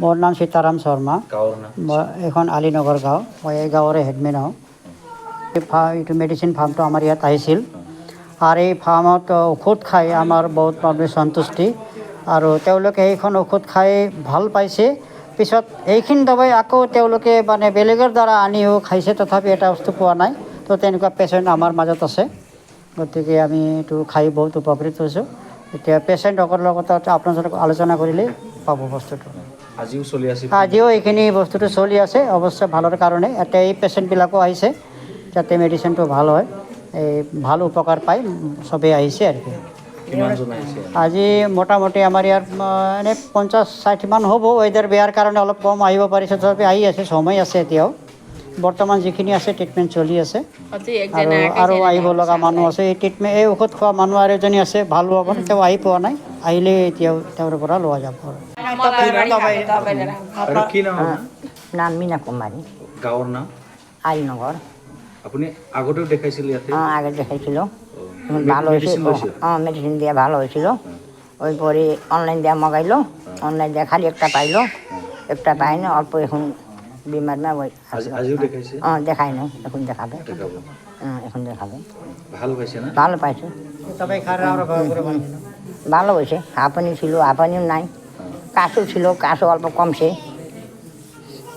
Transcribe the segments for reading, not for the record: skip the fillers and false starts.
মোৰ নাম সীতাৰাম শৰ্মা। গাঁৱৰ নাম মই এখন আলীনগৰ গাঁও। মই এই গাঁৱৰে হেডমেন হওঁ। এইটো মেডিচিন ফাৰ্মটো আমাৰ ইয়াত আহিছিল আৰু এই ফাৰ্মত ঔষধ খাই আমাৰ বহুত মানুহে সন্তুষ্টি আৰু তেওঁলোকে এইখন ঔষধ খাই ভাল পাইছে। পিছত এইখিনি দবাই আকৌ তেওঁলোকে মানে বেলেগৰ দ্বাৰা আনিও খাইছে, তথাপি এটা বস্তু পোৱা নাই। তো তেনেকুৱা পেচেণ্ট আমাৰ মাজত আছে, গতিকে আমি এইটো খাই বহুত উপকৃত হৈছোঁ। এতিয়া পেচেণ্টসকলৰ লগত আপোনালোকক আলোচনা কৰিলেই পাব বস্তুটো। আজিও চলি আছে। আজিও এইখিনি বস্তুটো চলি আছে, অৱশ্যে ভালৰ কাৰণে। এতিয়া এই পেচেণ্টবিলাকো আহিছে যাতে মেডিচিনটো ভাল হয়, এই ভাল উপকাৰ পায়, চবেই আহিছে আৰু কি। কিমানজন আহিছে? আজি মোটামুটি আমাৰ ইয়াত এনেই 50-60 মান হ'ব। ৱেডাৰ বেয়াৰ কাৰণে অলপ কম আহিব পাৰিছে, তথাপি আহি আছে, সময় আছে এতিয়াও। বৰ্তমান যিখিনি আছে ট্ৰিটমেণ্ট চলি আছে আৰু আহিব লগা মানুহ আছে। এই ঔষধ খোৱা মানুহ আৰু এজনী আছে, ভাল পাব, তেওঁ আহি পোৱা নাই, আহিলে এতিয়াও তেওঁৰ পৰা লোৱা যাব। আৰু কি নাম আপোনাৰ? নাম মীনা কুমাৰী, গাঁৱৰ নাম? আলীনগৰ। আপুনি আগতেও দেখাইছিল ইয়াতে? আগে দেখাইছিলোঁ, ভাল হয়েছে। মেডিসিন লৈছিল? মেডিসিন দিয়ে ভালো হয়েছিল। ওই পরে অনলাইন দিয়ে মগাইলো, অনলাইন দিয়ে খালি একটা পাইলো, একটা পাইনি, অল্প এখন বিমার না ওই আজিও দেখাইছে? দেখাই নাই, এখন দেখাবে। দেখাবো। এখন দেখাবে। ভালো পাইছে না? ভালো পাইছে, ভালো হয়েছে। হাঁপানি ছিল, হাঁপানিও নাই। কাশও ছিল, কাশও অল্প কমছে,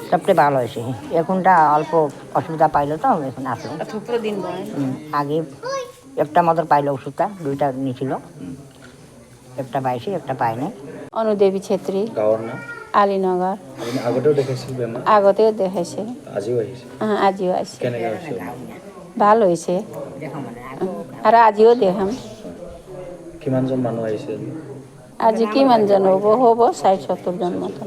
সবটাই ভালো হয়েছে। এখনটা অল্প অসুবিধা পাইলো তো এখন আসলো। আগে একটা মতো পাইলো ওষুধটা, দুইটা নিয়েছিল, একটা পাইছি, একটা পাইনি। অনুদেবী ছেত্রী, গাঁৱৰ নাম? আলীনগৰ। আপুনি আগতেও দেখাইছিল বেমাৰ? আগতেও দেখাইছে, আজিও আহিছে? আজিও আছে। কেনেকৈ হৈছে? ভাল হয়েছে আর আজিও দেখাম। কিমানজন মানুহ আহিছে? আজি কিমান জন হ'ব 60-70 জন মতো।